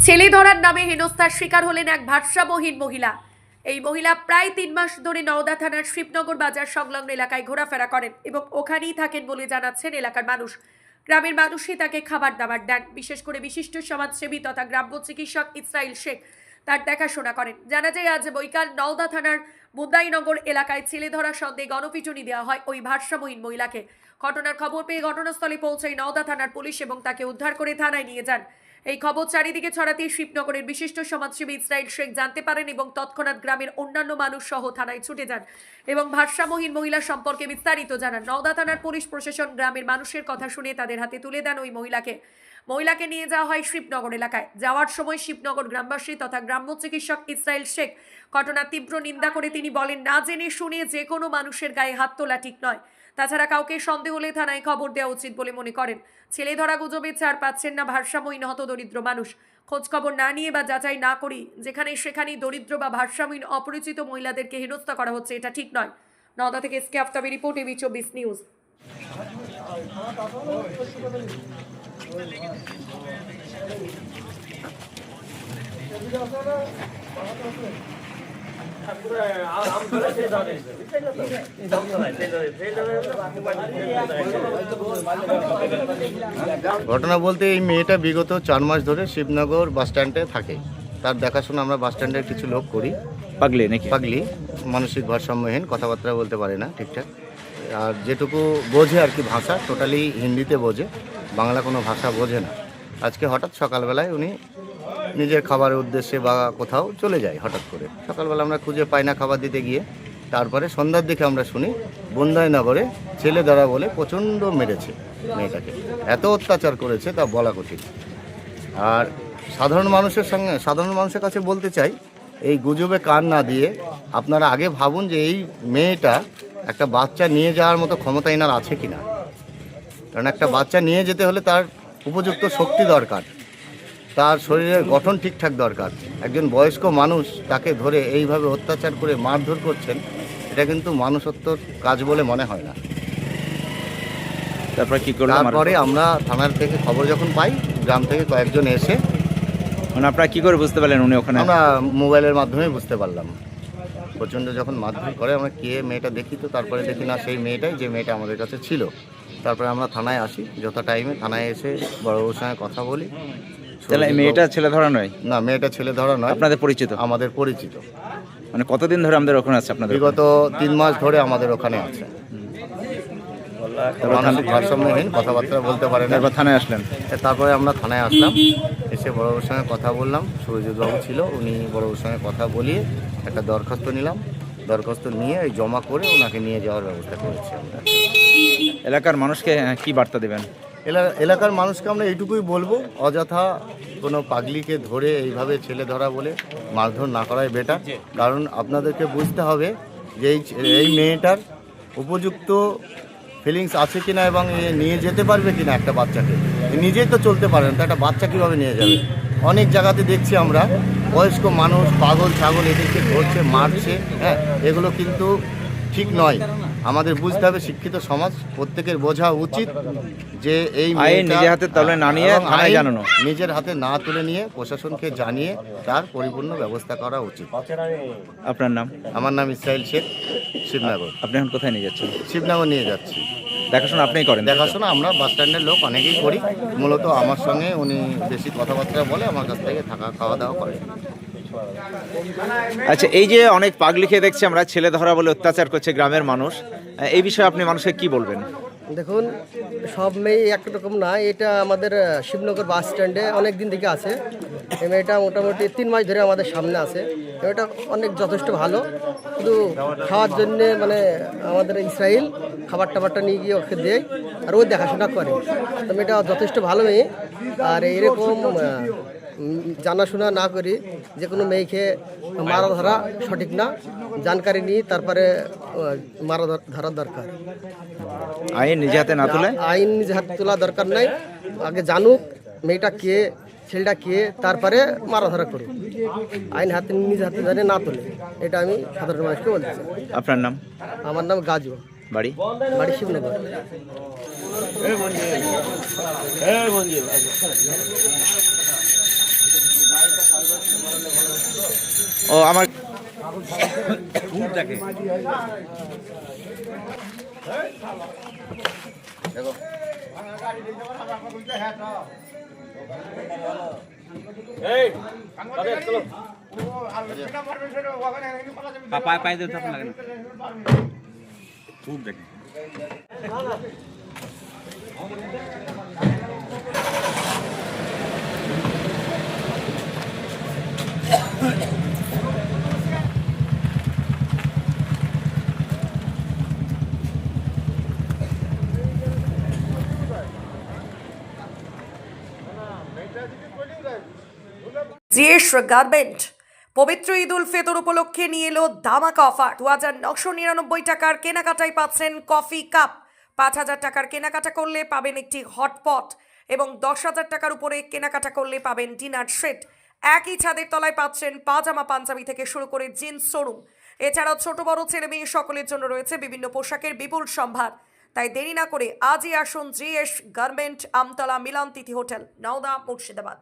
ছেলে ধরার নামে হেনস্থার শিকার হলেন এক ভারসাম্যহীন মহিলা। এই মহিলা প্রায় 3 মাস ধরে নওদা থানার শিবনগর বাজার সংলগ্ন এলাকায় ঘোরাফেরা করেন এবং ওখানেই থাকেন বলে জানাচ্ছেন এলাকার মানুষ। গ্রামের মানুষই তাকে খাবার দাবার দেন। বিশেষ করে বিশিষ্ট সমাজসেবী তথা গ্রাম্য চিকিৎসক ইসরাইল শেখ তার দেখাশোনা করেন। জানা যায় আজ বৈকাল নওদা থানার মুন্দাইনগর এলাকায় ছেলে ধরা সন্দেহে গণপিটুনি দেওয়া হয় ওই ভারসাম্যহীন মহিলাকে। ঘটনার খবর পেয়ে ঘটনাস্থলে পৌঁছায় নওদা থানার পুলিশ এবং তাকে উদ্ধার করে থানায় নিয়ে যান। এই খবর চারিদিকে ছড়াতেই শিবনগরের বিশিষ্ট সমাজসেবী ইসরাইল শেখ জানতে পারেন এবং তৎক্ষণাৎ গ্রামের অন্যান্য মানুষ সহ থানায় ছুটে যান এবং ভারসাম্যহীন মহিলা সম্পর্কে বিস্তারিত জানান। নওদা থানার পুলিশ প্রশাসন গ্রামের মানুষের কথা শুনে তাদের হাতে তুলে দেন ওই মহিলাকে নিয়ে যাওয়া হয় শিবনগর এলাকায়। যাওয়ার সময় শিবনগর গ্রামবাসী তথা গ্রাম্য চিকিৎসক ইসরাইল শেখ ঘটনার তীব্র নিন্দা করে তিনি বলেন, না জেনে শুনে যে কোনো মানুষের গায়ে হাত তোলা ঠিক নয়। তাছাড়া কাউকে সন্দেহ হলে থানায় খবর দেওয়া উচিত বলে মনে করেন। ছেলে ধরা গুজবে ছাড় পাচ্ছেন না ভারসাম্যহীন হতদরিদ্র মানুষ। খোঁজ খবর না নিয়ে বা যাচাই না করি যেখানে সেখানেই দরিদ্র বা ভারসাম্যহীন অপরিচিত মহিলাদেরকে হেনস্থা করা হচ্ছে, এটা ঠিক নয়। নওদা থেকে SK Aftabi report, AB 24 news. ঘটনা বলতে এই মেয়েটা বিগত 4 মাস ধরে শিবনগর বাস স্ট্যান্ডে থাকে। তার দেখাশোনা আমরা বাস স্ট্যান্ডের কিছু লোক করি। পাগলি মানসিক ভারসাম্যহীন, কথাবার্তা বলতে পারে না ঠিকঠাক, আর যেটুকু বোঝে আর কি ভাষা টোটালি হিন্দিতে বোঝে, বাংলা কোনো ভাষা বোঝে না। আজকে হঠাৎ সকালবেলায় উনি নিজের খাবারের উদ্দেশ্যে বা কোথাও চলে যায়। হঠাৎ করে সকালবেলা আমরা খুঁজে পাই না খাবার দিতে গিয়ে। তারপরে সন্ধ্যার দিকে আমরা শুনি মুন্দাইনগরে ছেলে ধরা বলে প্রচণ্ড মেরেছে মেয়েটাকে, এত অত্যাচার করেছে তা বলা কঠিন। আর সাধারণ মানুষের কাছে বলতে চাই, এই গুজবে কান না দিয়ে আপনারা আগে ভাবুন যে এই মেয়েটা একটা বাচ্চা নিয়ে যাওয়ার মতো ক্ষমতা এনার আছে কিনা। কারণ একটা বাচ্চা নিয়ে যেতে হলে তার উপযুক্ত শক্তি দরকার, তার শরীরের গঠন ঠিকঠাক দরকার। একজন বয়স্ক মানুষ তাকে ধরে এইভাবে অত্যাচার করে মারধর করছেন, এটা কিন্তু মানুষত্বর কাজ বলে মনে হয় না। তারপরে আমরা থানার থেকে খবর যখন পাই, গ্রাম থেকে কয়েকজন এসে, মানে আপনারা কি করে বুঝতে পারলেন উনি ওখানে? আমরা মোবাইলের মাধ্যমে বুঝতে পারলাম। প্রচণ্ড যখন মারধর করে আমরা কে মেয়েটা দেখি, তো তারপরে দেখি না সেই মেয়েটাই যে মেয়েটা আমাদের কাছে ছিল। তারপরে আমরা থানায় আসি, যথা টাইমে থানায় এসে বড়বাবুর সঙ্গে কথা বলি। তাহলে মেয়েটা ছেলে ধরা নয়? না, মেয়েটা ছেলে ধরা নয়। আপনাদের পরিচিত? আমাদের পরিচিত। মানে কতদিন ধরে আমাদের ওখানে আছে আপনাদের? বিগত 3 মাস ধরে আমাদের ওখানে আছে। মানসিক ভারসাম্যহীন, কথাবার্তা বলতে পারে না। তারপর থানায় আসলেন? তারপরে আমরা থানায় আসলাম, এসে বড়বাবুর সঙ্গে কথা বললাম। সুরজিৎবাবু ছিল, উনি বড়বাবুর সঙ্গে কথা বলিয়ে একটা দরখাস্ত নিলাম। দরখাস্ত নিয়ে জমা করে ওনাকে নিয়ে যাওয়ার ব্যবস্থা করেছি আমরা। এলাকার মানুষকে কি বার্তা দেবেন? এলাকার মানুষকে আমরা এইটুকুই বলবো, অযথা কোনো পাগলিকে ধরে এইভাবে ছেলে ধরা বলে মারধর না করাই বেটার। কারণ আপনাদেরকে বুঝতে হবে যে এই মেয়েটার উপযুক্ত ফিলিংস আছে কিনা এবং নিয়ে যেতে পারবে কিনা একটা বাচ্চাকে। নিজেই তো চলতে পারে না, তো একটা বাচ্চা কীভাবে নিয়ে যাবে? অনেক জায়গাতে দেখছি আমরা বয়স্ক মানুষ পাগল ছাগল এদেরকে ধরছে, মারছে। হ্যাঁ, এগুলো কিন্তু ঠিক নয়। আমাদের বুঝতে হবে, শিক্ষিত সমাজ প্রত্যেকের বোঝা উচিত যে এই নিজের হাতে তুলে না নিয়ে থানায় জানানো, নিজের হাতে না তুলে নিয়ে প্রশাসনকে জানিয়ে তার পরিপূর্ণ ব্যবস্থা করা উচিত। আপনার নাম? আমার নাম ইসরাইল শেখ, শিবনগর। আপনি এখন কোথায় নিয়ে যাচ্ছেন? শিবনগর নিয়ে যাচ্ছি। দেখাশোনা আপনিই করেন? দেখাশোনা আমরা বাস স্ট্যান্ডের লোক অনেকেই করি। মূলত আমার সঙ্গে উনি বেশি কথাবার্তা বলে, আমার কাছ থেকে থাকা খাওয়া দাওয়া করে। আচ্ছা, এই যে অনেক পাগলিকে দেখছি আমরা ছেলে ধরা বলে অত্যাচার করছে গ্রামের মানুষ, এই বিষয়ে আপনি মানুষকে কি বলবেন? দেখুন, সব মেয়ে একরকম না। এটা আমাদের শিবনগর বাস স্ট্যান্ডে অনেক দিন থেকে আছে। এই মেয়েটা মোটামুটি 3 মাস ধরে আমাদের সামনে আছে। এটা অনেক যথেষ্ট ভালো, শুধু খাওয়ার জন্যে মানে আমাদের ইসরাইল খাবার টাবারটা নিয়ে গিয়ে ওকে দেয় আর ও দেখাশোনা করে। তো মেয়েটা যথেষ্ট ভালো মেয়ে। আর এইরকম জানাশোনা না করি যে কোনো মেয়েকে মারা ধরা সঠিক না। জানকারি নিয়ে তারপরে মারা ধরার দরকার। আইন নিজে হাতে না তুলে? আইন নিজে হাতে তোলা দরকার নাই। আগে জানুক মেয়েটা কে, ছেলেটা কে, তারপরে মারা ধরা করুক। আইন হাতে নিজে হাতে জানে না তোলে, এটা আমি সাধারণ মানুষকে বলতে চাই। আপনার নাম? আমার নাম গাজু। বাড়ি? বাড়ি শিবনগর। ও আমার জিএস গার্মেন্ট পবিত্র ঈদ উল ফিতর উপলক্ষে নিয়ে এলো ধামাকা অফার। 2999 টাকার কেনাকাটায় পাচ্ছেন কফি কাপ, 5000 টাকার কেনাকাটা করলে পাবেন একটি হটপট এবং 10,000 টাকার উপরে কেনাকাটা করলে পাবেন ডিনার সেট। একই ছাদের তলায় পাচ্ছেন পাজামা পাঞ্জাবি থেকে শুরু করে জিন্স শোরুম। এছাড়াও ছোট বড় ছেলে মেয়ে সকলের জন্য রয়েছে বিভিন্ন পোশাকের বিপুল সম্ভার। তাই দেরি না করে আজই আসুন জিএস গার্মেন্ট, আমতলা মিলন তিথি হোটেল, নওদা, মুর্শিদাবাদ।